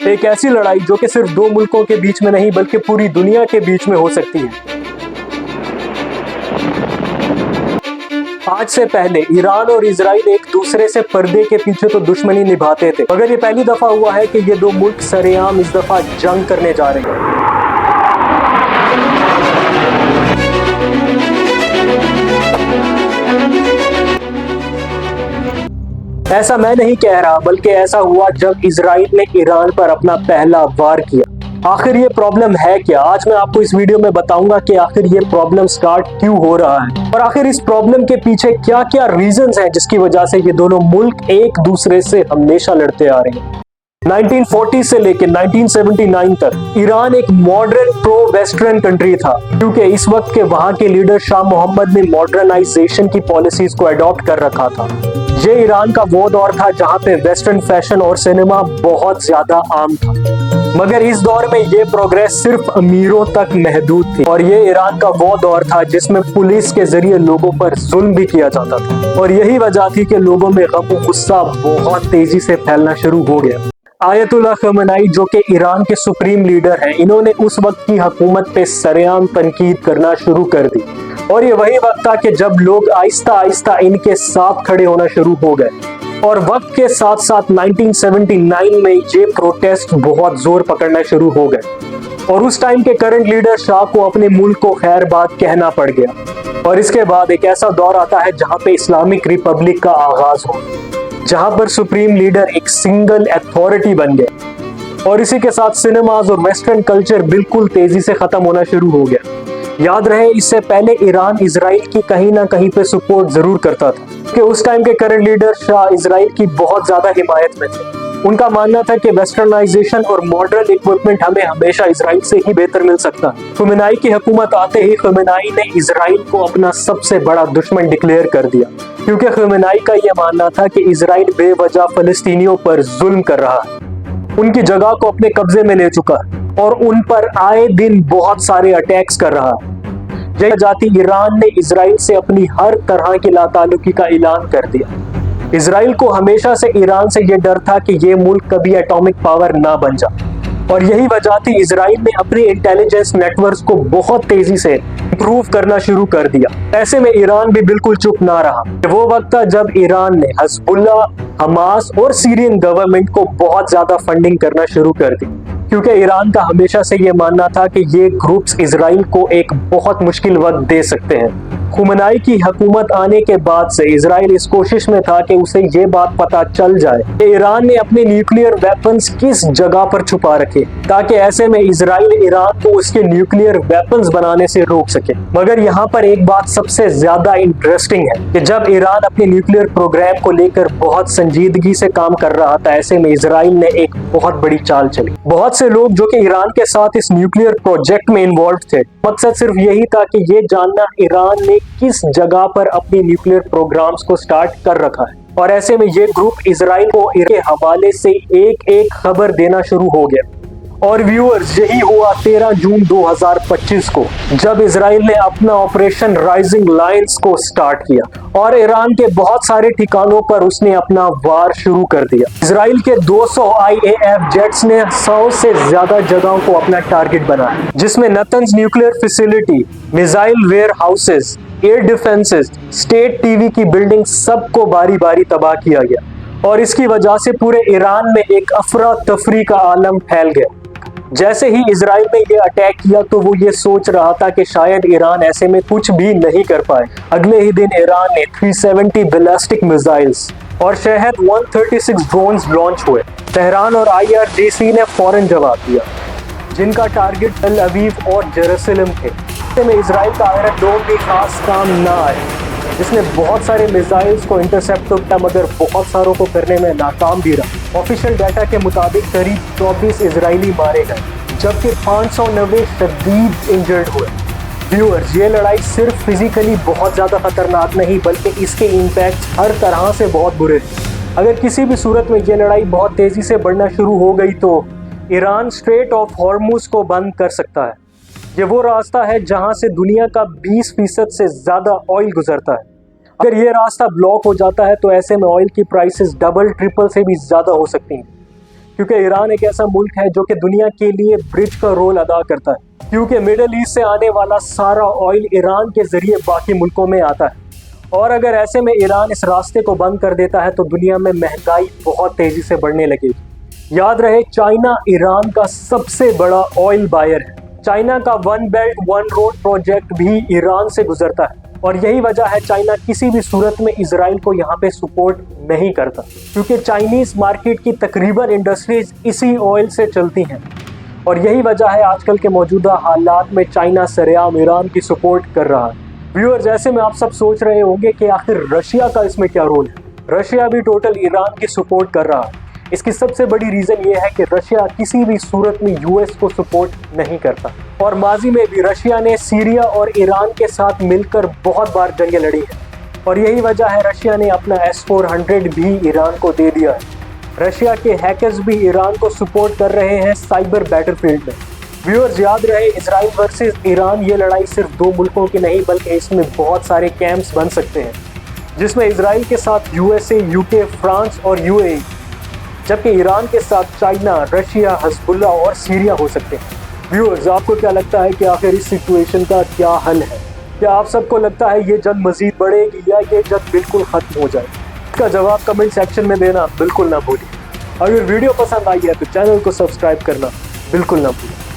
एक ऐसी लड़ाई जो कि सिर्फ दो मुल्कों के बीच में नहीं बल्कि पूरी दुनिया के बीच में हो सकती है। आज से पहले ईरान और इजराइल एक दूसरे से पर्दे के पीछे तो दुश्मनी निभाते थे, मगर ये पहली दफा हुआ है कि ये दो मुल्क सरेआम इस दफा जंग करने जा रहे हैं। ऐसा मैं नहीं कह रहा, बल्कि ऐसा हुआ जब इजराइल ने ईरान पर अपना पहला वार किया। आखिर ये प्रॉब्लम है क्या? आज मैं आपको इस वीडियो में बताऊंगा कि आखिर ये प्रॉब्लम स्टार्ट क्यों हो रहा है और आखिर इस प्रॉब्लम के पीछे क्या क्या रीजंस हैं जिसकी वजह से ये दोनों मुल्क एक दूसरे से हमेशा लड़ते आ रहे हैं। 1940 से लेकर 1979 तक ईरान एक मॉडर्न प्रो वेस्टर्न कंट्री था, क्योंकि इस वक्त के वहां के लीडर शाह मोहम्मद ने मॉडर्नाइजेशन की पॉलिसीज को अडॉप्ट कर रखा था। ये ईरान का वो दौर था जहां पे वेस्टर्न फैशन और सिनेमा बहुत ज्यादा आम था, मगर इस दौर में ये प्रोग्रेस सिर्फ अमीरों तक महदूद थी। और ये ईरान का वो दौर था जिसमें पुलिस के जरिए लोगों पर जुल्म भी किया जाता था, और यही वजह थी कि लोगों में गम और गुस्सा बहुत तेजी से फैलना शुरू हो गया। आयतुल्लाह खमेनी, जो कि ईरान के सुप्रीम लीडर हैं, इन्होंने उस वक्त की हुकूमत पे सरेआम तनकीद करना शुरू कर दी, और ये वही वक्त था कि जब लोग आहिस्ता आहिस्ता इनके साथ खड़े होना शुरू हो गए। और वक्त के साथ साथ 1979 में ये प्रोटेस्ट बहुत जोर पकड़ना शुरू हो गए, और उस टाइम के करंट लीडर शाह को अपने मुल्क को खैर बात कहना पड़ गया। और इसके बाद एक ऐसा दौर आता है जहां पे इस्लामिक रिपब्लिक का आगाज हो, जहां पर सुप्रीम लीडर एक सिंगल अथॉरिटी बन गया, और इसी के साथ सिनेमाज और वेस्टर्न कल्चर बिल्कुल तेजी से खत्म होना शुरू हो गया। याद रहे, इससे पहले ईरान इजराइल की कहीं ना कहीं पे सपोर्ट जरूर करता था, कि उस टाइम के करंट लीडर शाह इजराइल की बहुत ज्यादा हिमायत में थे। उनका मानना था कि वेस्टर्नाइजेशन और मॉडर्न इक्विपमेंट हमें हमेशा इजराइल से ही बेहतर मिल सकता है। खमेनी की हुकूमत आते ही खमेनी ने इजराइल को अपना सबसे बड़ा दुश्मन डिक्लेयर कर दिया, क्योंकि खमेनी का यह मानना था कि इजराइल बेवजह फलस्तीनियों पर जुल्म कर रहा है, उनकी जगह को अपने कब्जे में ले चुका है और उन पर आए दिन बहुत सारे अटैक्स कर रहा है। यह जाति ईरान ने इजराइल से अपनी हर तरह की लाताल्लुकी का ऐलान कर दिया। इजराइल को हमेशा से ईरान से यह डर था कि यह मुल्क कभी एटॉमिक पावर ना बन जाए, और यही वजह थी इजराइल ने अपने इंटेलिजेंस नेटवर्क्स को बहुत तेजी से इंप्रूव करना शुरू कर दिया। ऐसे में ईरान भी बिल्कुल चुप ना रहा। वो वक्त था जब ईरान ने हिजबुल्लाह, हमास और सीरियन गवर्नमेंट को बहुत ज्यादा फंडिंग करना शुरू कर दी, क्योंकि ईरान का हमेशा से ये मानना था कि ये ग्रुप्स इजराइल को एक बहुत मुश्किल वक्त दे सकते हैं। खमेनी की हुकूमत आने के बाद से इजराइल इस कोशिश में था कि उसे ये बात पता चल जाए कि ईरान ने अपने न्यूक्लियर वेपन्स किस जगह पर छुपा रखे, ताकि ऐसे में इजराइल ईरान को उसके न्यूक्लियर वेपन्स बनाने से रोक सके। मगर यहाँ पर एक बात सबसे ज्यादा इंटरेस्टिंग है कि जब ईरान अपने न्यूक्लियर प्रोग्राम को लेकर बहुत संजीदगी से काम कर रहा था, ऐसे में इजराइल ने एक बहुत बड़ी चाल चली। बहुत से लोग जो कि ईरान के साथ इस न्यूक्लियर प्रोजेक्ट में इन्वॉल्व थे, मकसद सिर्फ यही था कि ये जानना ईरान ने किस जगह पर अपने न्यूक्लियर प्रोग्राम्स को स्टार्ट कर रखा है, और ऐसे में ये ग्रुप इजराइल को ईरान के हवाले से एक एक खबर देना शुरू हो गया। और व्यूअर्स, यही हुआ 13 जून 2025 को, जब इजराइल ने अपना ऑपरेशन राइजिंग लायंस को स्टार्ट किया और ईरान के बहुत सारे ठिकानों पर उसने अपना वार शुरू कर दिया। इजराइल के 200 IAF जेट्स ने 100 से ज्यादा जगहों को अपना टारगेट बनाया, जिसमें Natanz nuclear facility, missile warehouses, air defences, state TV की बिल्डिंग, सबको बारी बारी तबाह किया गया। और इसकी वजह से पूरे ईरान में एक अफरा तफरी का आलम फैल गया। जैसे ही इजराइल ने ये अटैक किया तो वो ये सोच रहा था कि शायद ईरान ऐसे में कुछ भी नहीं कर पाए। अगले ही दिन ईरान ने 370 बैलिस्टिक मिसाइल्स और शहर 136 ड्रोन्स लॉन्च हुए। तेहरान और IRGC ने फौरन जवाब दिया, जिनका टारगेट तल अवीव और जेरूसलम थे। ऐसे में इजराइल का आयरन डोम भी खास काम ना आए, जिसने बहुत सारे मिसाइल्स को इंटरसेप्ट तो किया, मगर बहुत सारों को करने में नाकाम भी रहा। ऑफिशियल डाटा के मुताबिक करीब 24 इजरायली मारे गए, जबकि 590 शदीद इंजर्ड हुए। व्यूअर्स, ये लड़ाई सिर्फ फिजिकली बहुत ज़्यादा खतरनाक नहीं, बल्कि इसके इम्पैक्ट हर तरह से बहुत बुरे थे। अगर किसी भी सूरत में ये लड़ाई बहुत तेज़ी से बढ़ना शुरू हो गई तो ईरान स्ट्रेट ऑफ हॉर्मुज को बंद कर सकता है। ये वो रास्ता है जहाँ से दुनिया का 20% से ज़्यादा ऑयल गुजरता है। अगर ये रास्ता ब्लॉक हो जाता है तो ऐसे में ऑयल की प्राइसेस डबल ट्रिपल से भी ज़्यादा हो सकती हैं, क्योंकि ईरान एक ऐसा मुल्क है जो कि दुनिया के लिए ब्रिज का रोल अदा करता है, क्योंकि मिडिल ईस्ट से आने वाला सारा ऑयल ईरान के जरिए बाकी मुल्कों में आता है। और अगर ऐसे में ईरान इस रास्ते को बंद कर देता है तो दुनिया में महंगाई बहुत तेजी से बढ़ने लगेगी। याद रहे, चाइना ईरान का सबसे बड़ा ऑयल बायर है। चाइना का one belt one road project भी ईरान से गुजरता है और यही वजह है चाइना किसी भी सूरत में इजराइल को यहाँ पे सपोर्ट नहीं करता, क्योंकि चाइनीज मार्केट की तकरीबन इंडस्ट्रीज इसी ऑयल से चलती हैं। और यही वजह है आजकल के मौजूदा हालात में चाइना सरेआम ईरान की सपोर्ट कर रहा है। व्यूअर्स, ऐसे में आप सब सोच रहे होंगे कि आखिर रशिया का इसमें क्या रोल है। रशिया भी टोटल ईरान की सपोर्ट कर रहा है। इसकी सबसे बड़ी रीजन ये है कि रशिया किसी भी सूरत में यूएस को सपोर्ट नहीं करता और माजी में भी रशिया ने सीरिया और ईरान के साथ मिलकर बहुत बार जंगें लड़ी हैं और यही वजह है रशिया ने अपना S-400 भी ईरान को दे दिया है। रशिया के हैकर्स भी ईरान को सपोर्ट कर रहे हैं साइबर बैटलफील्ड में। व्यूअर्स, याद रहे, इजराइल वर्सेस ईरान ये लड़ाई सिर्फ दो मुल्कों की नहीं बल्कि इसमें बहुत सारे कैंप्स बन सकते हैं, जिसमें इजराइल के साथ USA, UK, फ्रांस और UAE, जबकि ईरान के साथ चाइना, रशिया, हिजबुल्ला और सीरिया हो सकते हैं। व्यूअर्स, आपको क्या लगता है कि आखिर इस सिचुएशन का क्या हल है? क्या आप सबको लगता है ये जंग मजीद बढ़ेगी या ये जंग बिल्कुल खत्म हो जाए? इसका जवाब कमेंट सेक्शन में देना बिल्कुल ना भूलिए। अगर वीडियो पसंद आई है तो चैनल को सब्सक्राइब करना बिल्कुल ना भूलिए।